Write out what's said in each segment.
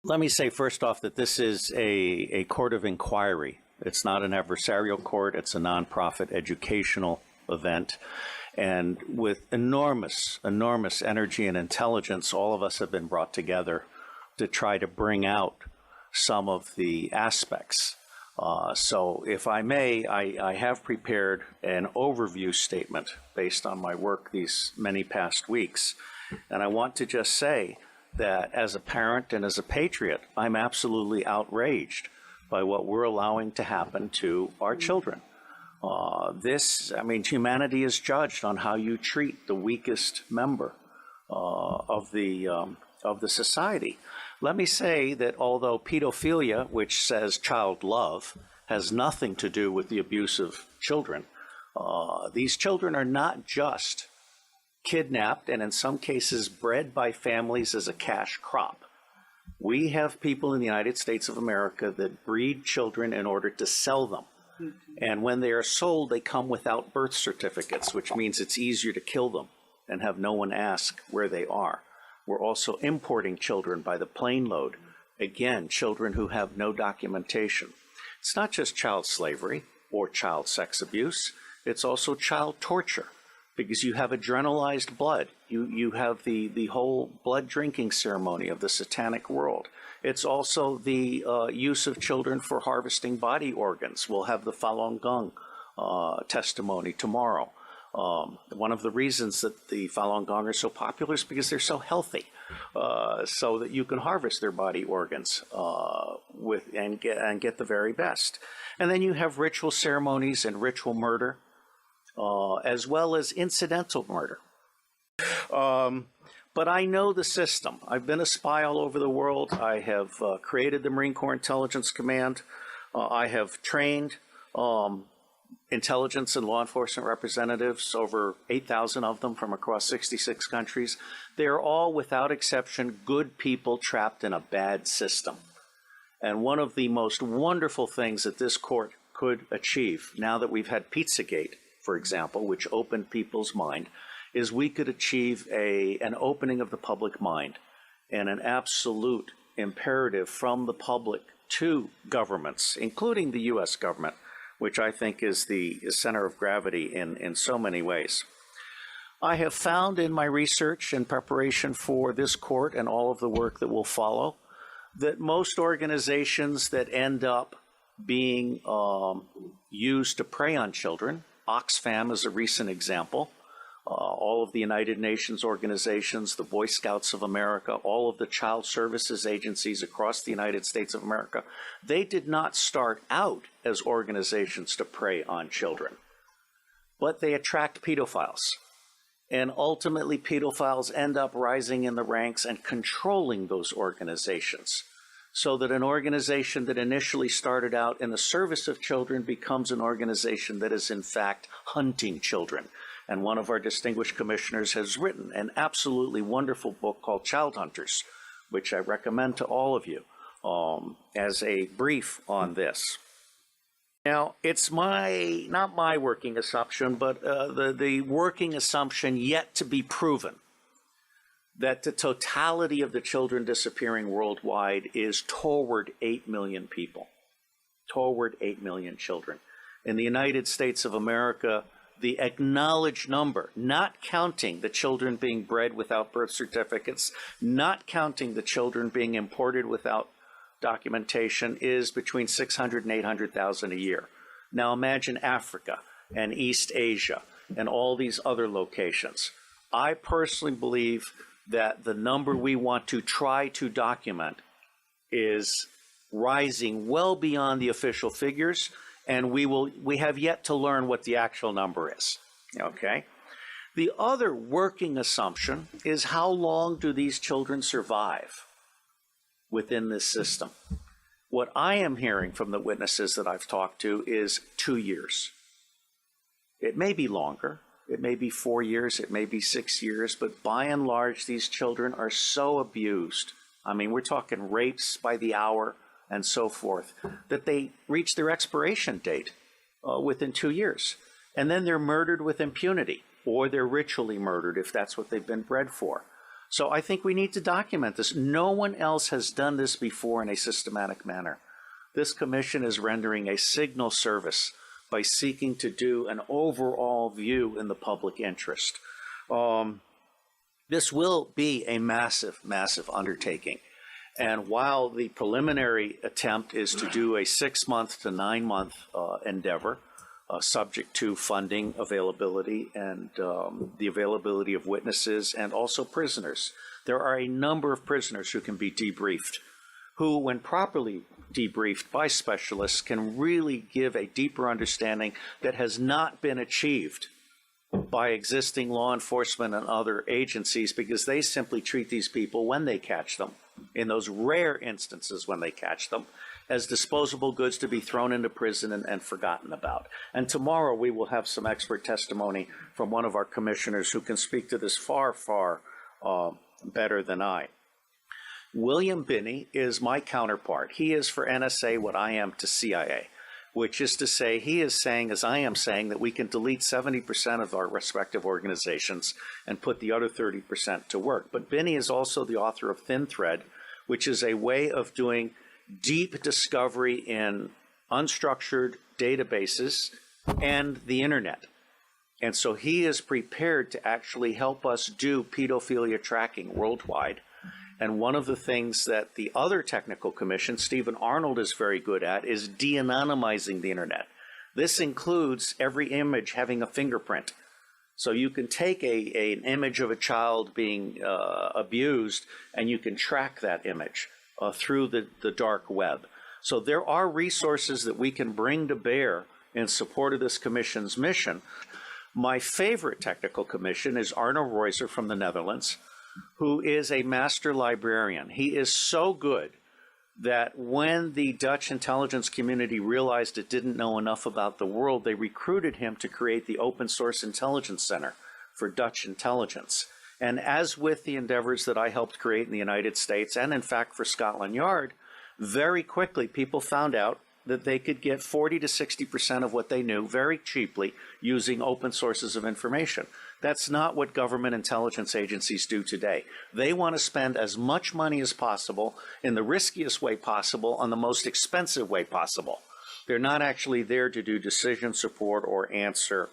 Let me say first off that this is a court of inquiry. It's not an adversarial court. It's a nonprofit educational event. And with enormous energy and intelligence, all of us have been brought together to try to bring out some of the aspects. So if I may, I have prepared an overview statement based on my work these many past weeks. And I want to just say that as a parent and as a patriot, I'm absolutely outraged by what we're allowing to happen to our children. Humanity is judged on how you treat the weakest member of the society. Let me say that although pedophilia, which says child love, has nothing to do with the abuse of children, these children are not just kidnapped and in some cases bred by families as a cash crop. We have people in the United States of America that breed children in order to sell them. And when they are sold, they come without birth certificates, which means it's easier to kill them and have no one ask where they are. We're also importing children by the plane load. Again, children who have no documentation. It's not just child slavery or child sex abuse. It's also child torture, because you have adrenalized blood. You have the whole blood drinking ceremony of the satanic world. It's also the use of children for harvesting body organs. We'll have the Falun Gong testimony tomorrow. One of the reasons that the Falun Gong are so popular is because they're so healthy, so that you can harvest their body organs and get the very best. And then you have ritual ceremonies and ritual murder, as well as incidental murder. But I know the system. I've been a spy all over the world. I have created the Marine Corps Intelligence Command. I have trained intelligence and law enforcement representatives, over 8,000 of them from across 66 countries. They are all, without exception, good people trapped in a bad system. And one of the most wonderful things that this court could achieve, now that we've had Pizzagate, for example, which opened people's mind, is we could achieve an opening of the public mind and an absolute imperative from the public to governments, including the U.S. government, which I think is the center of gravity in so many ways. I have found in my research and preparation for this court and all of the work that will follow that most organizations that end up being used to prey on children, Oxfam is a recent example, all of the United Nations organizations, the Boy Scouts of America, all of the child services agencies across the United States of America, they did not start out as organizations to prey on children, but they attract pedophiles. And ultimately, pedophiles end up rising in the ranks and controlling those organizations, so that an organization that initially started out in the service of children becomes an organization that is in fact hunting children. And one of our distinguished commissioners has written an absolutely wonderful book called Child Hunters, which I recommend to all of you as a brief on this. Now, it's not my working assumption, but the working assumption yet to be proven that the totality of the children disappearing worldwide is toward 8 million people, toward 8 million children. In the United States of America, the acknowledged number, not counting the children being bred without birth certificates, not counting the children being imported without documentation, is between 600 and 800,000 a year. Now imagine Africa and East Asia and all these other locations. I personally believe that the number we want to try to document is rising well beyond the official figures, and we have yet to learn what the actual number is, okay? The other working assumption is how long do these children survive within this system? What I am hearing from the witnesses that I've talked to is 2 years. It may be longer, it may be 4 years, it may be 6 years, but by and large, these children are so abused. I mean, we're talking rapes by the hour and so forth, that they reach their expiration date within 2 years. And then they're murdered with impunity, or they're ritually murdered if that's what they've been bred for. So I think we need to document this. No one else has done this before in a systematic manner. This commission is rendering a signal service by seeking to do an overall view in the public interest. This will be a massive, massive undertaking. And while the preliminary attempt is to do a 6-month to 9-month endeavor, subject to funding availability and the availability of witnesses and also prisoners, there are a number of prisoners who can be debriefed, who, when properly debriefed by specialists, can really give a deeper understanding that has not been achieved by existing law enforcement and other agencies, because they simply treat these people, when they catch them, in those rare instances when they catch them, as disposable goods to be thrown into prison and forgotten about. And tomorrow we will have some expert testimony from one of our commissioners who can speak to this far, far better than I. William Binney is my counterpart. He is for NSA what I am to CIA, which is to say, he is saying, as I am saying, that we can delete 70% of our respective organizations and put the other 30% to work. But Binney is also the author of Thin Thread, which is a way of doing deep discovery in unstructured databases and the internet. And so he is prepared to actually help us do pedophilia tracking worldwide. And one of the things that the other technical commission, Stephen Arnold, is very good at is de-anonymizing the internet. This includes every image having a fingerprint. So you can take an image of a child being abused, and you can track that image through the dark web. So there are resources that we can bring to bear in support of this commission's mission. My favorite technical commission is Arno Reuser from the Netherlands, who is a master librarian. He is so good that when the Dutch intelligence community realized it didn't know enough about the world, they recruited him to create the Open Source Intelligence Center for Dutch intelligence. And as with the endeavors that I helped create in the United States, and in fact for Scotland Yard, very quickly people found out that they could get 40 to 60% of what they knew very cheaply using open sources of information. That's not what government intelligence agencies do today. They want to spend as much money as possible in the riskiest way possible on the most expensive way possible. They're not actually there to do decision support or answer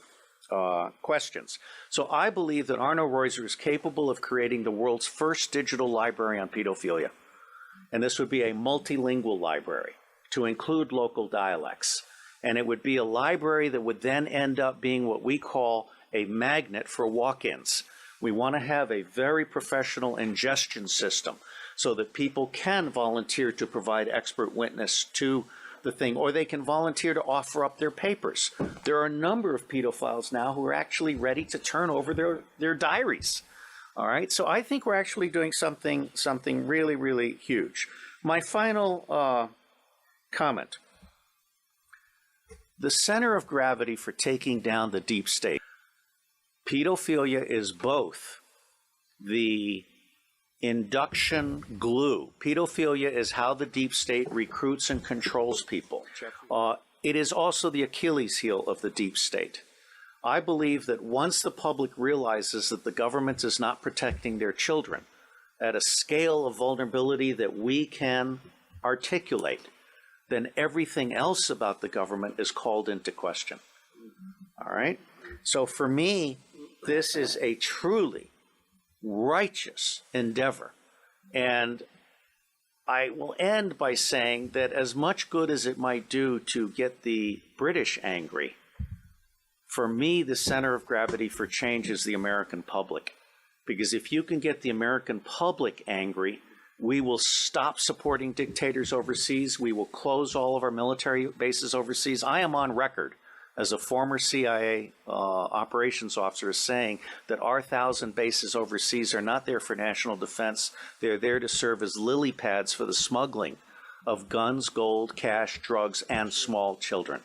questions. So I believe that Arno Reuser is capable of creating the world's first digital library on pedophilia. And this would be a multilingual library to include local dialects. And it would be a library that would then end up being what we call a magnet for walk-ins. We want to have a very professional ingestion system so that people can volunteer to provide expert witness to the thing, or they can volunteer to offer up their papers. There are a number of pedophiles now who are actually ready to turn over their diaries. All right, so I think we're actually doing something really, really huge. My final comment. The center of gravity for taking down the deep state. Pedophilia is both the induction glue. Pedophilia is how the deep state recruits and controls people. It is also the Achilles heel of the deep state. I believe that once the public realizes that the government is not protecting their children at a scale of vulnerability that we can articulate, then everything else about the government is called into question. All right? So for me, this is a truly righteous endeavor. And I will end by saying that as much good as it might do to get the British angry, for me, the center of gravity for change is the American public. Because if you can get the American public angry, we will stop supporting dictators overseas. We will close all of our military bases overseas. I am on record as a former CIA operations officer saying that our 1,000 bases overseas are not there for national defense. They're there to serve as lily pads for the smuggling of guns, gold, cash, drugs, and small children.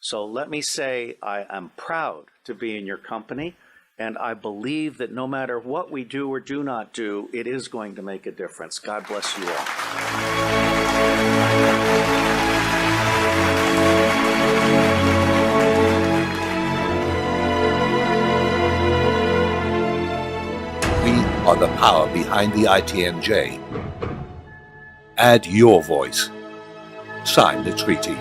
So let me say I am proud to be in your company, and I believe that no matter what we do or do not do, it is going to make a difference. God bless you all. We are the power behind the ITNJ. Add your voice. Sign the treaty.